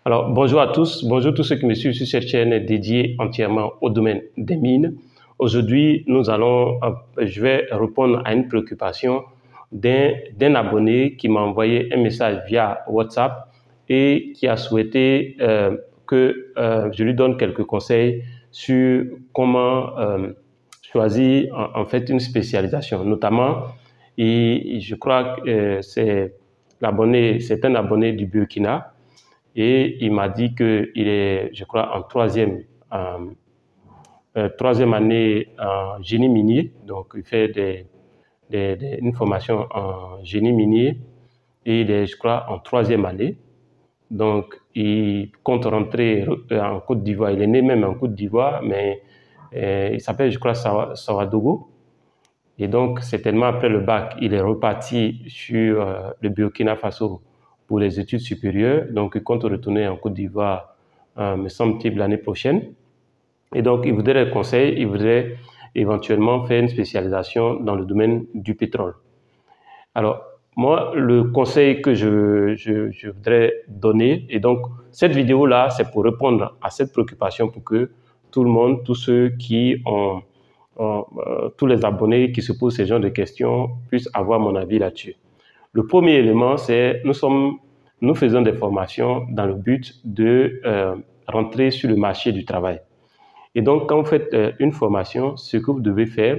Alors, bonjour tous ceux qui me suivent sur cette chaîne dédiée entièrement au domaine des mines. Aujourd'hui, je vais répondre à une préoccupation d'un abonné qui m'a envoyé un message via WhatsApp et qui a souhaité que je lui donne quelques conseils sur comment choisir en fait une spécialisation, notamment, et je crois que c'est un abonné du Burkina. Et il m'a dit qu'il est, je crois, en troisième année en génie minier. Donc, il fait une formation en génie minier et il est, je crois, en troisième année. Donc, il compte rentrer en Côte d'Ivoire. Il est né même en Côte d'Ivoire, mais il s'appelle, je crois, Sawadogo. Et donc, certainement, après le bac, il est reparti sur le Burkina Faso pour les études supérieures. Donc, il compte retourner en Côte d'Ivoire, me semble-t-il, l'année prochaine. Et donc, il voudrait il voudrait éventuellement faire une spécialisation dans le domaine du pétrole. Alors, moi, le conseil que je voudrais donner, et donc, cette vidéo-là, c'est pour répondre à cette préoccupation pour que tout le monde, tous ceux qui ont tous les abonnés qui se posent ce genre de questions puissent avoir mon avis là-dessus. Le premier élément, c'est nous faisons des formations dans le but de rentrer sur le marché du travail. Et donc, quand vous faites une formation, ce que vous devez faire,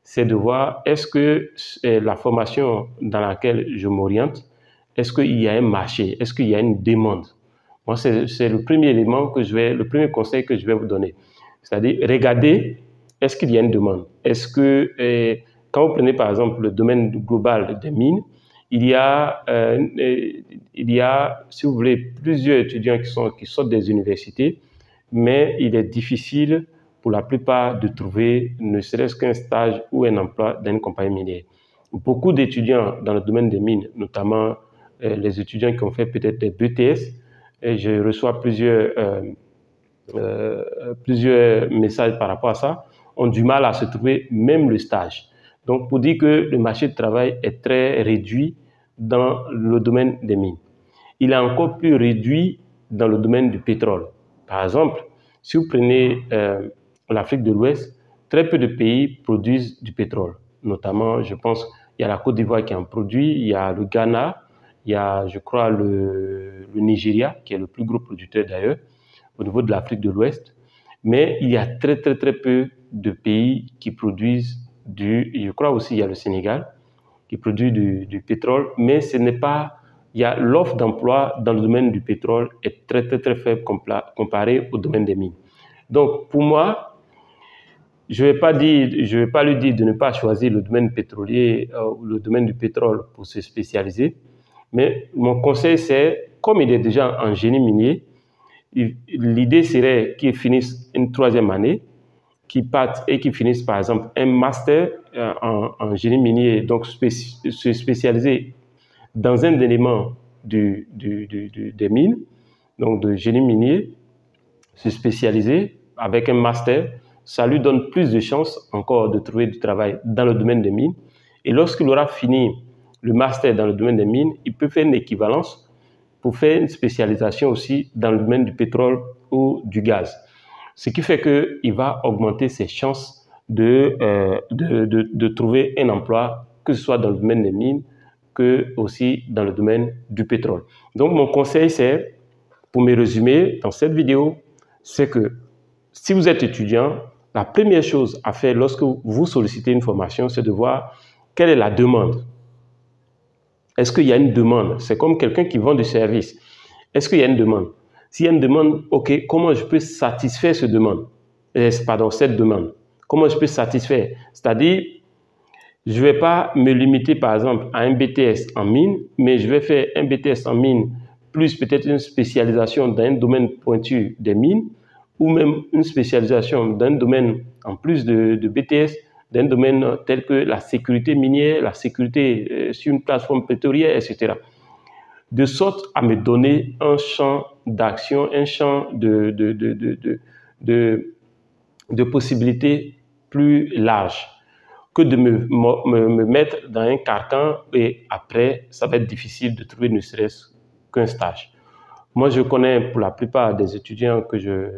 c'est de voir est-ce que la formation dans laquelle je m'oriente, est-ce qu'il y a un marché, est-ce qu'il y a une demande. Moi, c'est le premier élément le premier conseil que je vais vous donner. C'est-à-dire, regardez, est-ce qu'il y a une demande? Est-ce que, quand vous prenez par exemple le domaine global des mines, il y a, si vous voulez, plusieurs étudiants qui sortent des universités, mais il est difficile pour la plupart de trouver ne serait-ce qu'un stage ou un emploi dans une compagnie minière. Beaucoup d'étudiants dans le domaine des mines, notamment les étudiants qui ont fait peut-être des BTS, et je reçois plusieurs messages par rapport à ça, ont du mal à se trouver même le stage. Donc, pour dire que le marché du travail est très réduit dans le domaine des mines. Il est encore plus réduit dans le domaine du pétrole. Par exemple, si vous prenez l'Afrique de l'Ouest, très peu de pays produisent du pétrole. Notamment, je pense, il y a la Côte d'Ivoire qui en produit, il y a le Ghana, il y a, je crois, le Nigeria, qui est le plus gros producteur d'ailleurs, au niveau de l'Afrique de l'Ouest. Mais il y a très peu de pays qui produisent je crois aussi il y a le Sénégal, qui produit du pétrole, mais ce n'est pas, l'offre d'emploi dans le domaine du pétrole est très faible comparée au domaine des mines. Donc, pour moi, je vais pas lui dire de ne pas choisir le domaine pétrolier ou le domaine du pétrole pour se spécialiser, mais mon conseil c'est, comme il est déjà en génie minier, l'idée serait qu'il finisse une troisième année, qu'il parte et qu'il finisse par exemple un master en génie minier, donc se spécialiser dans un élément des mines, donc de génie minier, se spécialiser avec un master, ça lui donne plus de chances encore de trouver du travail dans le domaine des mines. Et lorsqu'il aura fini le master dans le domaine des mines, il peut faire une équivalence pour faire une spécialisation aussi dans le domaine du pétrole ou du gaz. Ce qui fait qu'il va augmenter ses chances de trouver un emploi, que ce soit dans le domaine des mines, que aussi dans le domaine du pétrole. Donc, mon conseil, c'est, pour me résumer dans cette vidéo, c'est que si vous êtes étudiant, la première chose à faire lorsque vous sollicitez une formation, c'est de voir quelle est la demande. Est-ce qu'il y a une demande? C'est comme quelqu'un qui vend du service. Est-ce qu'il y a une demande? S'il y a une demande, ok, comment je peux satisfaire cette demande? Comment je peux satisfaire? C'est-à-dire, je ne vais pas me limiter par exemple à un BTS en mine, mais je vais faire un BTS en mine plus peut-être une spécialisation dans un domaine pointu des mines, ou même une spécialisation dans un domaine en plus de BTS, d'un domaine tel que la sécurité minière, la sécurité sur une plateforme pétrolière, etc. De sorte à me donner un champ d'action, un champ de possibilités plus large que de me mettre dans un carcan et après, ça va être difficile de trouver ne serait-ce qu'un stage. Moi, je connais pour la plupart des étudiants que je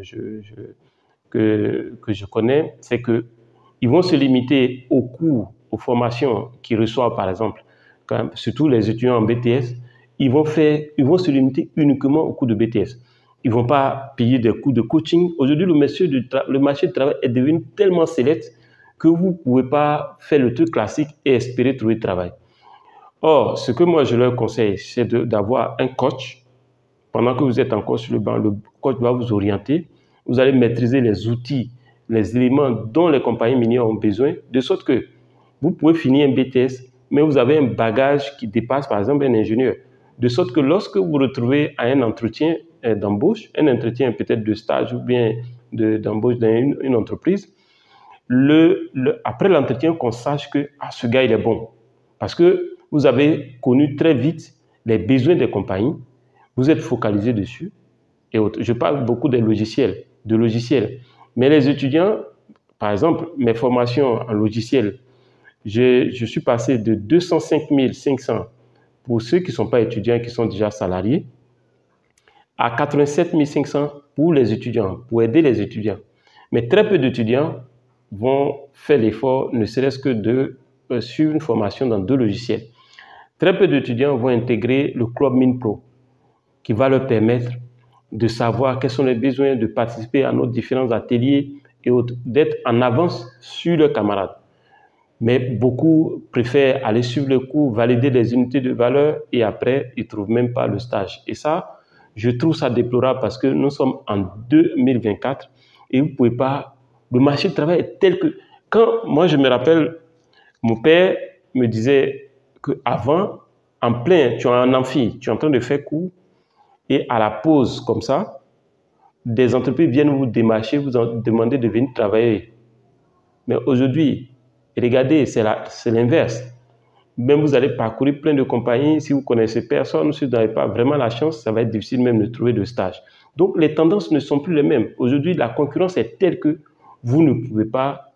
connais, c'est qu'ils vont se limiter aux cours, aux formations qu'ils reçoivent, par exemple, surtout les étudiants en BTS, ils vont se limiter uniquement aux cours de BTS. Ils ne vont pas payer des cours de coaching. Aujourd'hui, le marché du travail est devenu tellement sélect que vous ne pouvez pas faire le truc classique et espérer trouver du travail. Or, ce que moi je leur conseille, c'est d'avoir un coach. Pendant que vous êtes encore sur le banc, le coach va vous orienter. Vous allez maîtriser les outils, les éléments dont les compagnies minières ont besoin, de sorte que vous pouvez finir un BTS, mais vous avez un bagage qui dépasse, par exemple, un ingénieur. De sorte que lorsque vous vous retrouvez à un entretien d'embauche, un entretien peut-être de stage ou bien d'embauche dans une entreprise, après l'entretien, qu'on sache que ce gars, il est bon. Parce que vous avez connu très vite les besoins des compagnies, vous êtes focalisé dessus et autres. Je parle beaucoup des logiciels, Mais les étudiants, par exemple, mes formations en logiciel, je suis passé de 205 500 pour ceux qui ne sont pas étudiants, qui sont déjà salariés, à 87 500 pour les étudiants, pour aider les étudiants. Mais très peu d'étudiants vont faire l'effort, ne serait-ce que de suivre une formation dans 2 logiciels. Très peu d'étudiants vont intégrer le Club MINPRO, qui va leur permettre de savoir quels sont les besoins, de participer à nos différents ateliers et autres, d'être en avance sur leurs camarades. Mais beaucoup préfèrent aller suivre le cours, valider les unités de valeur et après, ils ne trouvent même pas le stage. Et ça, je trouve ça déplorable parce que nous sommes en 2024 et vous ne pouvez pas... Le marché du travail est tel que... Quand moi, je me rappelle, mon père me disait qu'avant, en plein, tu es en amphi, tu es en train de faire cours et à la pause comme ça, des entreprises viennent vous démarcher, vous demander de venir travailler. Mais aujourd'hui, regardez, c'est l'inverse. Même vous allez parcourir plein de compagnies, si vous ne connaissez personne, si vous n'avez pas vraiment la chance, ça va être difficile même de trouver de stage. Donc, les tendances ne sont plus les mêmes. Aujourd'hui, la concurrence est telle que vous ne pouvez pas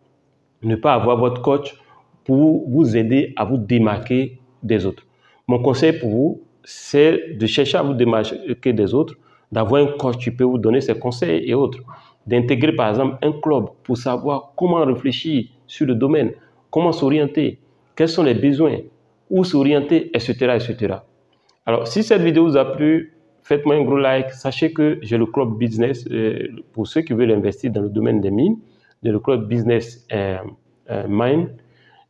ne pas avoir votre coach pour vous aider à vous démarquer des autres. Mon conseil pour vous, c'est de chercher à vous démarquer des autres, d'avoir un coach qui peut vous donner ses conseils et autres, d'intégrer par exemple un club pour savoir comment réfléchir sur le domaine, comment s'orienter, quels sont les besoins, où s'orienter, etc., etc. Alors, si cette vidéo vous a plu, faites-moi un gros like. Sachez que j'ai le club business pour ceux qui veulent investir dans le domaine des mines, j'ai le club business mine.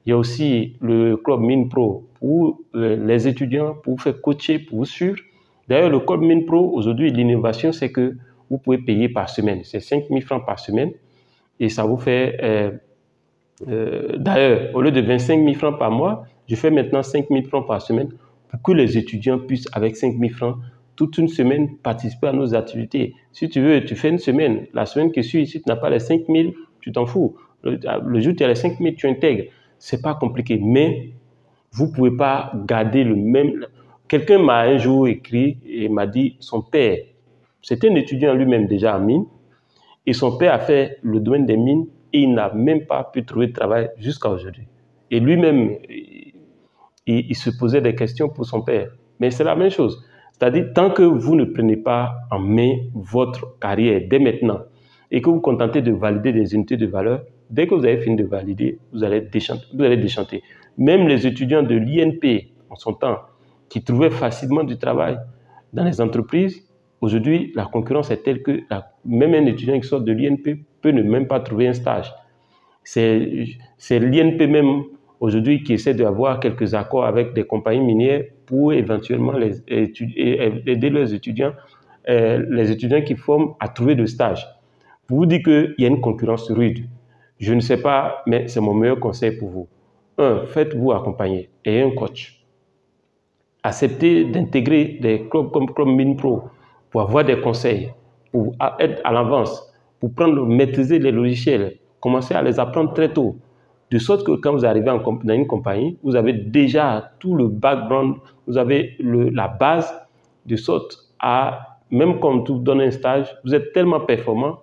Il y a aussi le club MINPRO pour les étudiants, pour vous faire coacher, pour vous suivre. D'ailleurs, le club MINPRO, aujourd'hui, l'innovation, c'est que vous pouvez payer par semaine. C'est 5 000 francs par semaine. Et ça vous fait... d'ailleurs, au lieu de 25 000 francs par mois, je fais maintenant 5 000 francs par semaine pour que les étudiants puissent, avec 5 000 francs, toute une semaine, participer à nos activités. Si tu veux, tu fais une semaine. La semaine qui suit, si tu n'as pas les 5 000, tu t'en fous. Le jour où tu as les 5 000, tu intègres. Ce n'est pas compliqué, mais vous ne pouvez pas garder le même... Quelqu'un m'a un jour écrit et m'a dit son père, c'était un étudiant lui-même déjà en mine, et son père a fait le domaine des mines et il n'a même pas pu trouver de travail jusqu'à aujourd'hui. Et lui-même, il se posait des questions pour son père. Mais c'est la même chose. C'est-à-dire, tant que vous ne prenez pas en main votre carrière dès maintenant et que vous vous contentez de valider des unités de valeur, dès que vous avez fini de valider, vous allez déchanter. Même les étudiants de l'INP, en son temps, qui trouvaient facilement du travail dans les entreprises, aujourd'hui, la concurrence est telle que même un étudiant qui sort de l'INP peut ne même pas trouver un stage. C'est l'INP même aujourd'hui qui essaie d'avoir quelques accords avec des compagnies minières pour éventuellement aider leurs étudiants, les étudiants qui forment à trouver de stage. Pour vous dire qu'il y a une concurrence rude. Je ne sais pas, mais c'est mon meilleur conseil pour vous. 1. Faites-vous accompagner. Ayez un coach. Acceptez d'intégrer des clubs comme Club MINPRO pour avoir des conseils, pour être à l'avance, pour maîtriser les logiciels, commencer à les apprendre très tôt. De sorte que quand vous arrivez dans une compagnie, vous avez déjà tout le background, vous avez la base, de sorte à, même quand on vous donne un stage, vous êtes tellement performant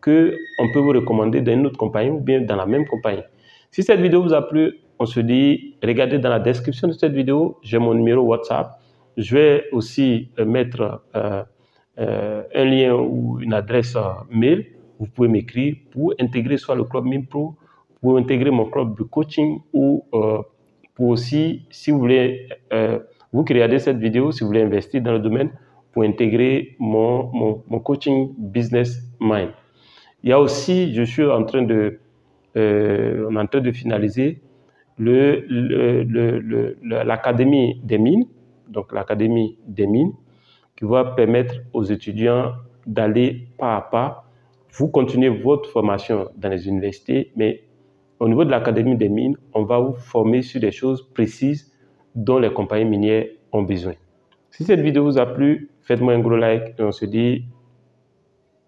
qu'on peut vous recommander dans une autre compagnie ou bien dans la même compagnie. Si cette vidéo vous a plu, on se dit, regardez dans la description de cette vidéo, j'ai mon numéro WhatsApp. Je vais aussi mettre un lien ou une adresse mail, vous pouvez m'écrire pour intégrer soit le club MINPro, pour intégrer mon club de coaching ou pour aussi, si vous voulez, vous qui regardez cette vidéo, si vous voulez investir dans le domaine, pour intégrer mon coaching Business Mind. Il y a aussi, je suis en train de, on est en train de finaliser l'Académie des mines, donc l'Académie des mines, qui va permettre aux étudiants d'aller pas à pas. Vous continuez votre formation dans les universités, mais au niveau de l'Académie des mines, on va vous former sur des choses précises dont les compagnies minières ont besoin. Si cette vidéo vous a plu, faites-moi un gros like et on se dit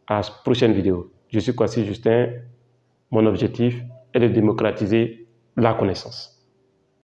à la prochaine vidéo. Je suis Kwasi Justin. Mon objectif est de démocratiser la connaissance.